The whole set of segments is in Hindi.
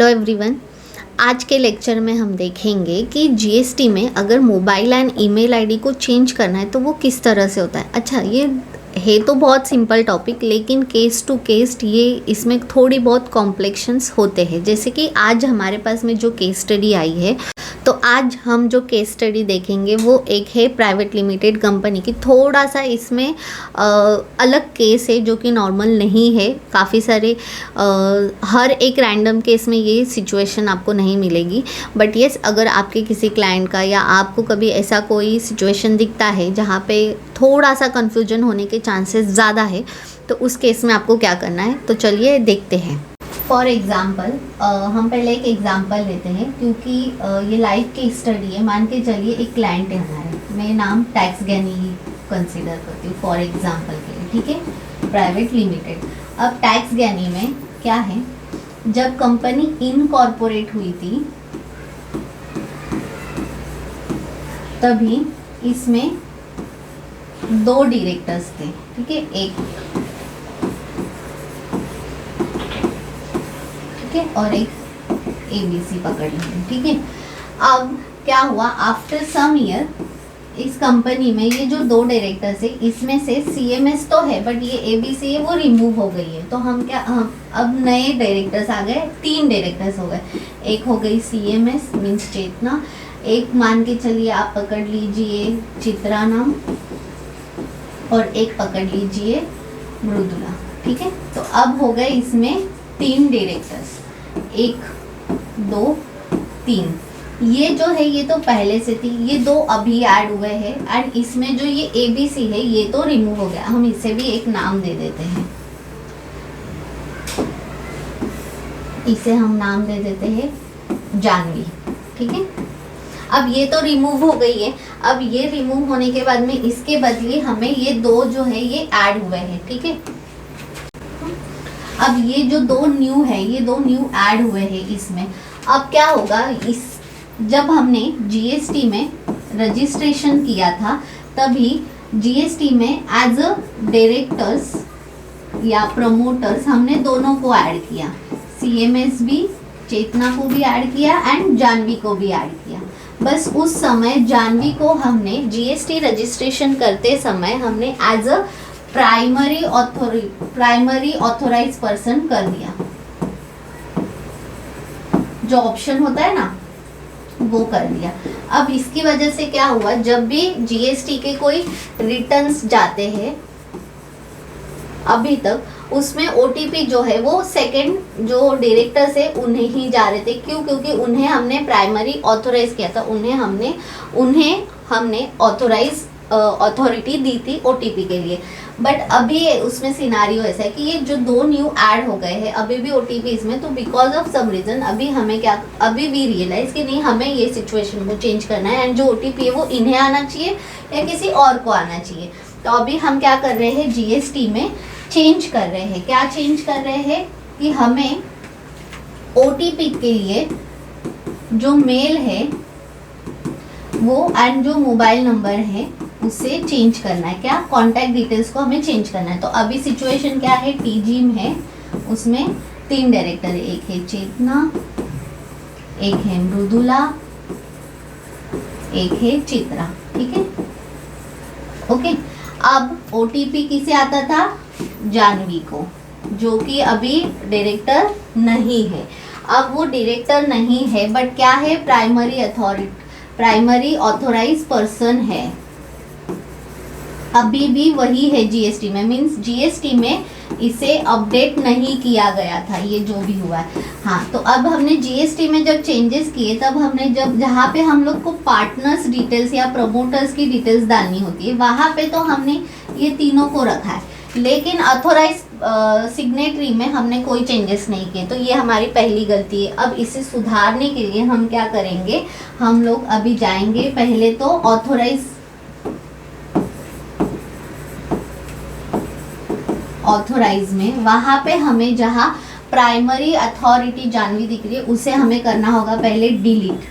Hello everyone. आज के लेक्चर में हम देखेंगे कि जीएसटी में अगर मोबाइल एंड ईमेल आईडी को चेंज करना है तो वो किस तरह से होता है। अच्छा, ये है तो बहुत सिंपल टॉपिक, लेकिन केस टू केस ये इसमें थोड़ी बहुत कॉम्प्लेक्शंस होते हैं। जैसे कि आज हमारे पास में जो केस स्टडी आई है, तो आज हम जो केस स्टडी देखेंगे वो एक है प्राइवेट लिमिटेड कंपनी की। थोड़ा सा इसमें अलग केस है जो कि नॉर्मल नहीं है। काफ़ी सारे हर एक रैंडम केस में ये सिचुएशन आपको नहीं मिलेगी, बट येस, अगर आपके किसी क्लाइंट का या आपको कभी ऐसा कोई सिचुएशन दिखता है जहाँ पे थोड़ा सा कन्फ्यूजन होने के चांसेस ज़्यादा है, तो उस केस में आपको क्या करना है, तो चलिए देखते हैं। फॉर एग्ज़ाम्पल हम पहले एक एग्ज़ाम्पल लेते हैं, क्योंकि ये लाइव केस स्टडी है। मान के चलिए एक क्लाइंट है हमारे, मैं नाम टैक्स गैनी कंसिडर करती हूँ फॉर एग्ज़ाम्पल के लिए, ठीक है, प्राइवेट लिमिटेड। अब टैक्स गैनी में क्या है, जब कंपनी इनकॉर्पोरेट हुई थी तभी इसमें 2 डायरेक्टर्स थे, ठीक है, और एक ABC पकड़ लीजिए, ठीक है। अब क्या हुआ, आफ्टर सम ईयर इस कंपनी में ये जो 2 डायरेक्टर्स है, इसमें से CMS तो है बट ये ABC है वो रिमूव हो गई है। तो हम अब नए डायरेक्टर्स आ गए, 3 डायरेक्टर्स हो गए। एक हो गई CMS मीन्स चेतना, एक मान के चलिए आप पकड़ लीजिए चित्रा नाम, और एक पकड़ लीजिए मृदुला, ठीक है। तो अब हो गए इसमें 3 डायरेक्टर्स, 1 2 3। ये जो है ये तो पहले से थी, ये 2 अभी ऐड हुए हैं, एंड इसमें जो ये ABC है ये तो रिमूव हो गया। हम इसे भी एक नाम दे देते हैं, इसे हम नाम दे देते हैं जानवी, ठीक है। अब ये तो रिमूव हो गई है। अब ये रिमूव होने के बाद में इसके बदले हमें ये 2 जो है ये ऐड हुए हैं, ठीक है। अब ये जो 2 न्यू है, ये 2 न्यू ऐड हुए हैं इसमें। अब क्या होगा, इस जब हमने जीएसटी में रजिस्ट्रेशन किया था तभी जीएसटी में एज अ डायरेक्टर्स या प्रमोटर्स हमने दोनों को ऐड किया, CMS भी, चेतना को भी ऐड किया एंड जानवी को भी ऐड किया। बस उस समय जानवी को हमने जीएसटी रजिस्ट्रेशन करते समय हमने as a primary authorise person कर दिया। जो ऑप्शन होता है ना वो कर दिया। अब इसकी वजह से क्या हुआ, जब भी जीएसटी के कोई रिटर्न्स जाते हैं अभी तक, उसमें OTP जो है वो सेकंड जो डायरेक्टर्स है उन्हें ही जा रहे थे। क्यों? क्योंकि उन्हें हमने प्राइमरी ऑथोराइज किया था, उन्हें हमने अथॉरिटी दी थी OTP के लिए। बट अभी उसमें सिनारियो ऐसा है कि ये जो 2 न्यू ऐड हो गए हैं, अभी भी OTP इसमें, तो बिकॉज ऑफ सम रीजन अभी वी रियलाइज कि नहीं, हमें ये सिचुएशन को चेंज करना है एंड जो OTP है वो इन्हें आना चाहिए या किसी और को आना चाहिए। तो अभी हम क्या कर रहे हैं, GST में चेंज कर रहे हैं। क्या चेंज कर रहे हैं कि हमें OTP के लिए जो मेल है वो एंड जो मोबाइल नंबर है उसे चेंज करना है। क्या, कॉन्टैक्ट डिटेल्स को हमें चेंज करना है। तो अभी सिचुएशन क्या है, TGM है, उसमें 3 डायरेक्टर है, एक है चेतना, एक है मृदुला, एक है चित्रा, ठीक है, ओके। अब OTP किसे आता था, जानवी को, जो कि अभी डायरेक्टर नहीं है। अब वो डायरेक्टर नहीं है बट क्या है, प्राइमरी ऑथोराइज पर्सन है, अभी भी वही है जीएसटी में। मींस जीएसटी में इसे अपडेट नहीं किया गया था, ये जो भी हुआ है। हाँ, तो अब हमने जीएसटी में जब चेंजेस किए, तब हमने जहाँ पे हम लोग को पार्टनर्स डिटेल्स या प्रमोटर्स की डिटेल्स डालनी होती है, वहाँ पे तो हमने ये तीनों को रखा है, लेकिन अथॉराइज सिग्नेटरी में हमने कोई चेंजेस नहीं किए। तो ये हमारी पहली गलती है। अब इसे सुधारने के लिए हम क्या करेंगे, हम लोग अभी जाएंगे पहले तो ऑथोराइज में, वहाँ पे हमें जहाँ प्राइमरी अथॉरिटी जानवी दिख रही है उसे हमें करना होगा पहले डिलीट,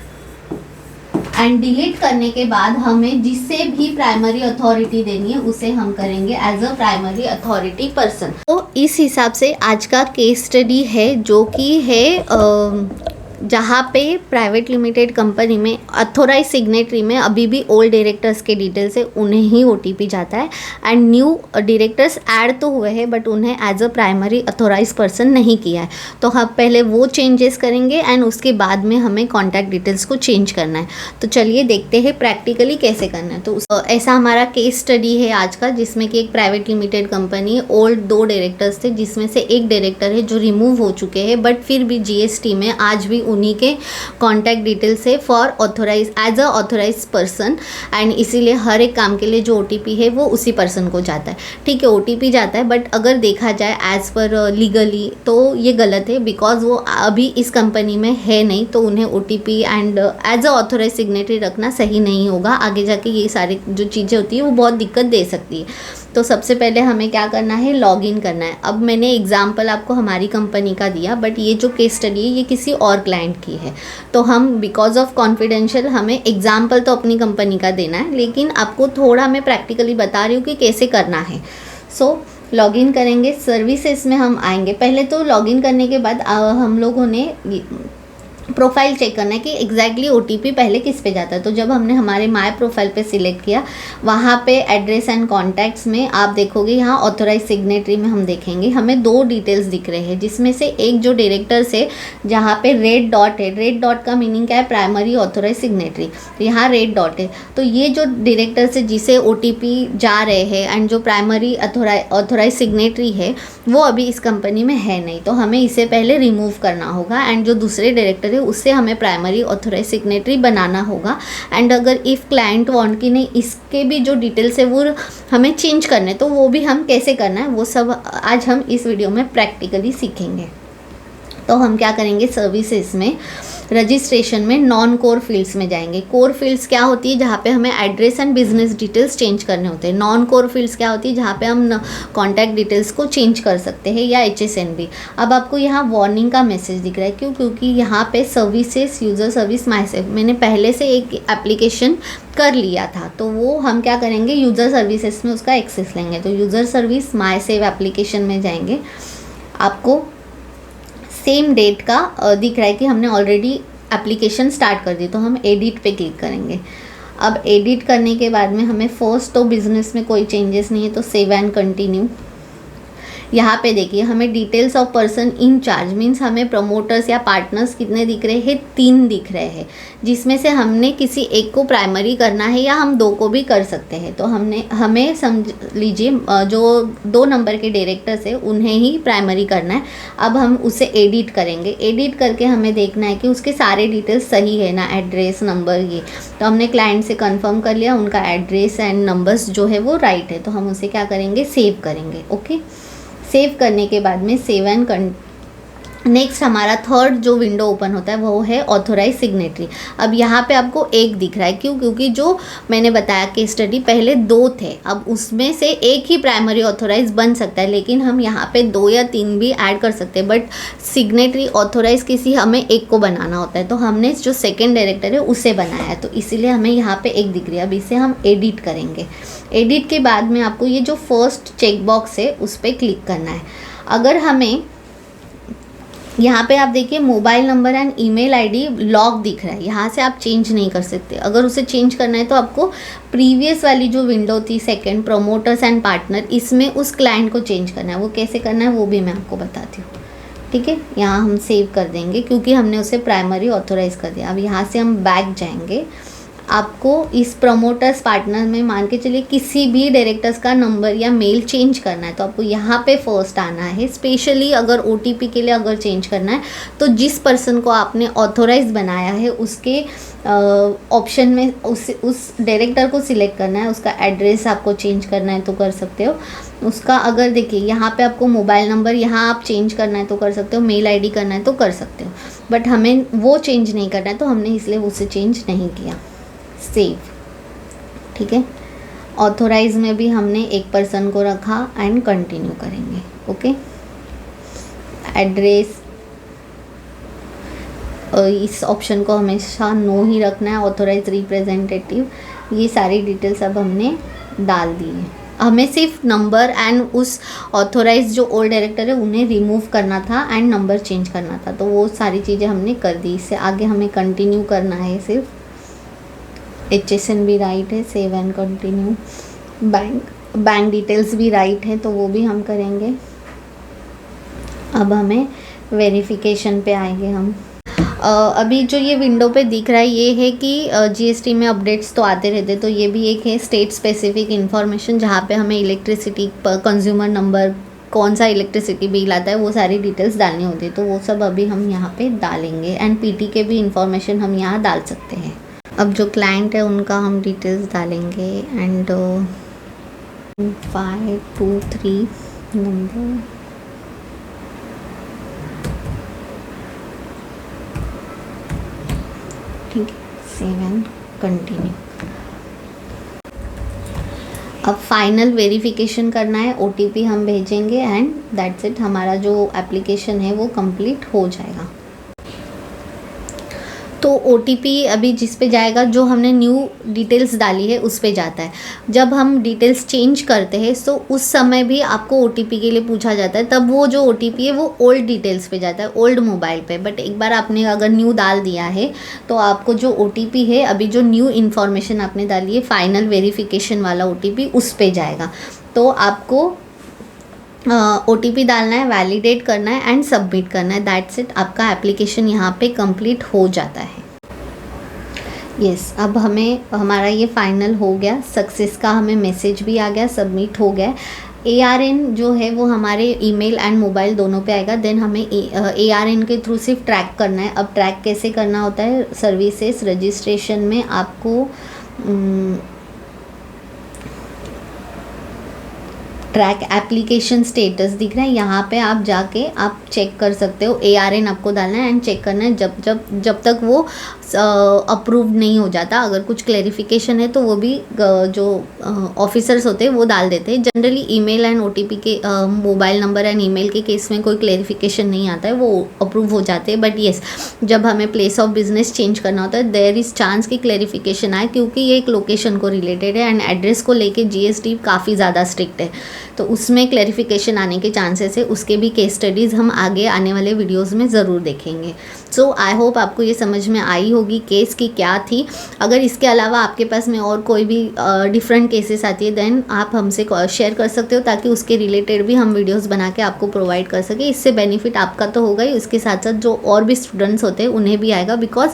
एंड डिलीट करने के बाद हमें जिससे भी प्राइमरी अथॉरिटी देनी है उसे हम करेंगे as a primary authority person. तो इस हिसाब से आज का केस स्टडी है जो कि है जहाँ पे प्राइवेट लिमिटेड कंपनी में अथोराइज सिग्नेटरी में अभी भी ओल्ड डायरेक्टर्स के डिटेल्स है, उन्हें ही ओटीपी जाता है एंड न्यू डायरेक्टर्स ऐड तो हुए हैं बट उन्हें as a primary authorise person नहीं किया है। तो हम पहले वो चेंजेस करेंगे एंड उसके बाद में हमें कॉन्टैक्ट डिटेल्स को चेंज करना है। तो चलिए देखते हैं प्रैक्टिकली कैसे करना है। तो ऐसा हमारा केस स्टडी है आज का, जिसमें कि एक प्राइवेट लिमिटेड कंपनी है, ओल्ड 2 डायरेक्टर्स थे जिसमें से एक डायरेक्टर है जो रिमूव हो चुके हैं बट फिर भी जीएसटी में आज भी उन्हीं के कॉन्टैक्ट डिटेल्स है for authorise as a authorise person and इसीलिए हर एक काम के लिए जो ओटीपी है वो उसी पर्सन को जाता है। ठीक है, ओटीपी जाता है बट अगर देखा जाए एज पर लीगली तो ये गलत है बिकॉज वो अभी इस कंपनी में है नहीं, तो उन्हें OTP and as a authorise signatory रखना सही नहीं होगा। आगे जाके ये सारी जो चीज़ें होती है वो बहुत दिक्कत दे सकती है। तो सबसे पहले हमें क्या करना है, लॉगिन करना है। अब मैंने एग्जाम्पल आपको हमारी कंपनी का दिया बट ये जो केस स्टडी है ये किसी और क्लाइंट की है, तो हम बिकॉज ऑफ कॉन्फिडेंशियल हमें एग्जाम्पल तो अपनी कंपनी का देना है लेकिन आपको थोड़ा मैं प्रैक्टिकली बता रही हूँ कि कैसे करना है। सो लॉगिन करेंगे, सर्विसेज में हम आएंगे। पहले तो लॉगिन करने के बाद हम लोगों ने प्रोफाइल चेक करना है कि एग्जैक्टली ओटीपी पहले किस पे जाता है। तो जब हमने हमारे माय प्रोफाइल पे सिलेक्ट किया, वहाँ पे एड्रेस एंड कॉन्टैक्ट्स में आप देखोगे यहाँ ऑथोराइज सिग्नेटरी में हम देखेंगे हमें 2 डिटेल्स दिख रहे हैं, जिसमें से एक जो डायरेक्टर से जहाँ पे रेड डॉट है, रेड डॉट का मीनिंग क्या है, प्राइमरी ऑथोराइज सिग्नेटरी, तो यहाँ रेड डॉट है। तो ये जो डायरेक्टर से जिसे ओटीपी जा रहे हैं एंड जो प्राइमरी ऑथोराइज सिग्नेटरी है वो अभी इस कंपनी में है नहीं, तो हमें इसे पहले रिमूव करना होगा एंड जो दूसरे डायरेक्टर है उससे हमें प्राइमरी ऑथोराइज सिग्नेटरी बनाना होगा। एंड अगर इफ़ क्लाइंट वांट कि नहीं इसके भी जो डिटेल्स है वो हमें चेंज करने, तो वो भी हम कैसे करना है वो सब आज हम इस वीडियो में प्रैक्टिकली सीखेंगे। तो हम क्या करेंगे, सर्विसेज में रजिस्ट्रेशन में नॉन कोर फील्ड्स में जाएंगे। कोर फील्ड्स क्या होती है, जहाँ पे हमें address and business details change करने होते हैं। नॉन कोर फील्ड्स क्या होती है, जहाँ पे हम कॉन्टैक्ट डिटेल्स को चेंज कर सकते हैं या HSNB। अब आपको यहाँ वार्निंग का मैसेज दिख रहा है, क्यों? क्योंकि यहाँ पे सर्विसेज यूज़र सर्विस माई सेव मैंने पहले से एक एप्लीकेशन कर लिया था, तो वो हम क्या करेंगे, यूज़र सर्विसेज में उसका एक्सेस लेंगे। तो यूज़र सर्विस माई सेव एप्लीकेशन में जाएंगे, आपको सेम डेट का दिख रहा है कि हमने ऑलरेडी एप्लीकेशन स्टार्ट कर दी, तो हम एडिट पे क्लिक करेंगे। अब एडिट करने के बाद में हमें फर्स्ट तो बिजनेस में कोई चेंजेस नहीं है तो सेव एंड कंटिन्यू। यहाँ पे देखिए हमें details of person in charge means हमें प्रमोटर्स या पार्टनर्स कितने दिख रहे हैं, 3 दिख रहे हैं, जिसमें से हमने किसी एक को प्राइमरी करना है या हम 2 को भी कर सकते हैं। तो हमें समझ लीजिए जो 2 नंबर के डायरेक्टर्स है उन्हें ही प्राइमरी करना है। अब हम उसे एडिट करेंगे, एडिट करके हमें देखना है कि उसके सारे डिटेल्स सही है ना, एड्रेस नंबर ये। तो हमने क्लाइंट से कंफर्म कर लिया उनका एड्रेस एंड नंबर्स जो है वो राइट है, तो हम उसे क्या करेंगे, सेव करेंगे। ओके, सेव करने के बाद में सेव एंड नेक्स्ट हमारा थर्ड जो विंडो ओपन होता है वो है ऑथोराइज सिग्नेटरी। अब यहाँ पे आपको 1 दिख रहा है, क्यों? क्योंकि जो मैंने बताया केस स्टडी पहले 2 थे, अब उसमें से एक ही प्राइमरी ऑथोराइज बन सकता है, लेकिन हम यहाँ पे 2 या 3 भी ऐड कर सकते हैं, बट सिग्नेटरी ऑथोराइज किसी हमें 1 को बनाना होता है। तो हमने जो सेकेंड डायरेक्टर है उसे बनाया है, तो इसीलिए हमें यहाँ पे 1 दिख रही है। अब इसे हम एडिट करेंगे। एडिट के बाद में आपको ये जो फर्स्ट चेक बॉक्स है उस पर क्लिक करना है। अगर हमें यहाँ पे आप देखिए mobile number and email ID lock दिख रहा है, यहाँ से आप चेंज नहीं कर सकते। अगर उसे चेंज करना है तो आपको प्रीवियस वाली जो विंडो थी सेकंड प्रमोटर्स एंड पार्टनर, इसमें उस क्लाइंट को चेंज करना है। वो कैसे करना है वो भी मैं आपको बताती हूँ। ठीक है, यहाँ हम सेव कर देंगे क्योंकि हमने उसे प्राइमरी ऑथोराइज कर दिया। अब यहाँ से हम बैक जाएंगे। आपको इस प्रमोटर्स पार्टनर में मान के चलिए किसी भी डायरेक्टर्स का नंबर या मेल चेंज करना है, तो आपको यहाँ पे फर्स्ट आना है। स्पेशली अगर OTP के लिए अगर चेंज करना है तो जिस पर्सन को आपने ऑथोराइज बनाया है उसके ऑप्शन में उस डायरेक्टर को सिलेक्ट करना है। उसका एड्रेस आपको चेंज करना है तो कर सकते हो। उसका अगर देखिए यहाँ पे आपको मोबाइल नंबर यहाँ आप चेंज करना है तो कर सकते हो, मेल ID करना है तो कर सकते हो, बट हमें वो चेंज नहीं करना है तो हमने इसलिए उसे चेंज नहीं किया। सेव, ठीक है। ऑथोराइज में भी हमने 1 पर्सन को रखा एंड कंटिन्यू करेंगे। ओके, एड्रेस इस ऑप्शन को हमेशा नो ही रखना है, ऑथोराइज रिप्रेजेंटेटिव, ये सारी डिटेल्स अब हमने डाल दी है। हमें सिर्फ नंबर एंड उस ऑथोराइज जो ओल्ड डायरेक्टर है उन्हें रिमूव करना था एंड नंबर चेंज करना था, तो वो सारी चीज़ें हमने कर दी। इससे आगे हमें कंटिन्यू करना है, सिर्फ HSN भी राइट है, save and continue, bank details भी राइट है, तो वो भी हम करेंगे। अब हमें वेरिफिकेशन पे आएंगे हम। अभी जो ये विंडो पे दिख रहा है ये है कि GST में अपडेट्स तो आते रहते, तो ये भी एक है स्टेट स्पेसिफिक इन्फॉर्मेशन, जहाँ पे हमें इलेक्ट्रिसिटी कंज्यूमर नंबर, कौन सा इलेक्ट्रिसिटी बिल आता है, वो सारी डिटेल्स डालनी होती है, तो वो सब अभी हम यहाँ पे डालेंगे। एंड PT के भी इंफॉर्मेशन हम यहाँ डाल सकते हैं। अब जो क्लाइंट है उनका हम डिटेल्स डालेंगे एंड 523 नंबर, ठीक है, सेव एंड कंटिन्यू। अब फाइनल वेरिफिकेशन करना है, OTP हम भेजेंगे एंड दैट्स इट, हमारा जो एप्लीकेशन है वो कंप्लीट हो जाएगा। तो OTP अभी जिस पे जाएगा, जो हमने न्यू डिटेल्स डाली है उस पे जाता है। जब हम डिटेल्स चेंज करते हैं तो उस समय भी आपको OTP के लिए पूछा जाता है, तब वो जो OTP है वो ओल्ड डिटेल्स पे जाता है, ओल्ड मोबाइल पे। बट एक बार आपने अगर न्यू डाल दिया है तो आपको जो OTP है, अभी जो न्यू इन्फॉर्मेशन आपने डाली है, फाइनल वेरिफिकेशन वाला OTP उस पे जाएगा। तो आपको OTP डालना है, वैलिडेट करना है एंड सबमिट करना है, दैट्स इट, आपका एप्लीकेशन यहाँ पे कंप्लीट हो जाता है। यस, अब हमारा ये फाइनल हो गया, सक्सेस का हमें मैसेज भी आ गया, सबमिट हो गया। ARN जो है वो हमारे ईमेल एंड मोबाइल दोनों पे आएगा। देन हमें ARN के थ्रू सिर्फ ट्रैक करना है। अब ट्रैक कैसे करना होता है, सर्विसेज रजिस्ट्रेशन में आपको ट्रैक एप्लीकेशन स्टेटस दिख रहा है, यहाँ पे आप जाके आप चेक कर सकते हो। ARN आपको डालना है एंड चेक करना है जब तक वो अप्रूव्ड नहीं हो जाता। अगर कुछ क्लेरिफिकेशन है तो वो भी जो ऑफिसर्स होते हैं वो डाल देते हैं। जनरली ईमेल एंड OTP के मोबाइल नंबर एंड ईमेल के केस में कोई क्लेरिफिकेशन नहीं आता है, वो अप्रूव हो जाते हैं। बट येस, जब हमें प्लेस ऑफ बिजनेस चेंज करना होता है, देयर इज़ चांस कि क्लेरिफिकेशन आए, क्योंकि ये एक लोकेशन को रिलेटेड है एंड एड्रेस को लेके GST काफ़ी ज़्यादा स्ट्रिक्ट है, तो उसमें क्लेरिफिकेशन आने के चांसेस है। उसके भी केस स्टडीज़ हम आगे आने वाले वीडियोज़ में ज़रूर देखेंगे। सो आई होप आपको ये समझ में आई होगी केस की क्या थी। अगर इसके अलावा आपके पास में और कोई भी डिफरेंट केसेस आती है, देन आप हमसे शेयर कर सकते हो, ताकि उसके रिलेटेड भी हम वीडियोस बना के आपको प्रोवाइड कर सके। इससे बेनिफिट आपका तो होगा ही, उसके साथ साथ जो और भी स्टूडेंट्स होते हैं उन्हें भी आएगा, बिकॉज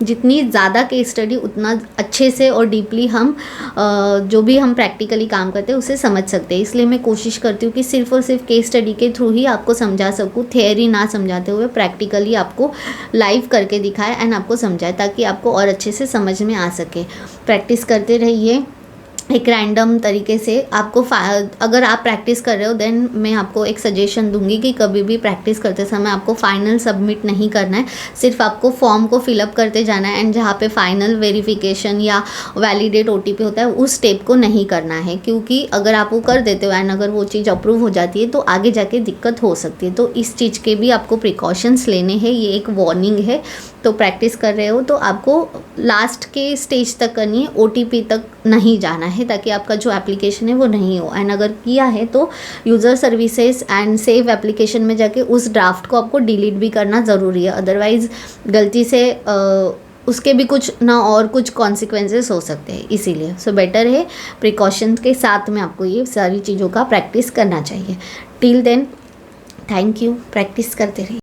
जितनी ज़्यादा केस स्टडी उतना अच्छे से और डीपली हम जो भी हम प्रैक्टिकली काम करते हैं उसे समझ सकते हैं। इसलिए मैं कोशिश करती हूँ कि सिर्फ और सिर्फ केस स्टडी के थ्रू ही आपको समझा सकूँ, थियरी ना समझाते हुए प्रैक्टिकली आपको लाइव करके दिखाए एंड आपको समझाए, ताकि आपको और अच्छे से समझ में आ सके। प्रैक्टिस करते रहिए एक रैंडम तरीके से। आपको अगर आप प्रैक्टिस कर रहे हो, देन मैं आपको एक सजेशन दूंगी कि कभी भी प्रैक्टिस करते समय आपको फाइनल सबमिट नहीं करना है, सिर्फ आपको फॉर्म को फिलअप करते जाना है एंड जहाँ पे फाइनल वेरिफिकेशन या वैलिडेट OTP होता है उस स्टेप को नहीं करना है, क्योंकि अगर आप वो कर देते हो एंड अगर वो चीज़ अप्रूव हो जाती है तो आगे जाके दिक्कत हो सकती है। तो इस चीज़ के भी आपको प्रिकॉशंस लेने हैं, ये एक वार्निंग है। तो प्रैक्टिस कर रहे हो तो आपको लास्ट के स्टेज तक करनी है, OTP तक नहीं जाना है, ताकि आपका जो एप्लीकेशन है वो नहीं हो। एंड अगर किया है तो user services and save application में जाके उस ड्राफ्ट को आपको डिलीट भी करना ज़रूरी है, अदरवाइज़ गलती से उसके भी कुछ ना और कुछ कॉन्सिक्वेंसेस हो सकते हैं। इसीलिए सो बेटर है प्रिकॉशंस के साथ में आपको ये सारी चीज़ों का प्रैक्टिस करना चाहिए। Till then thank you, practice करते रहिए।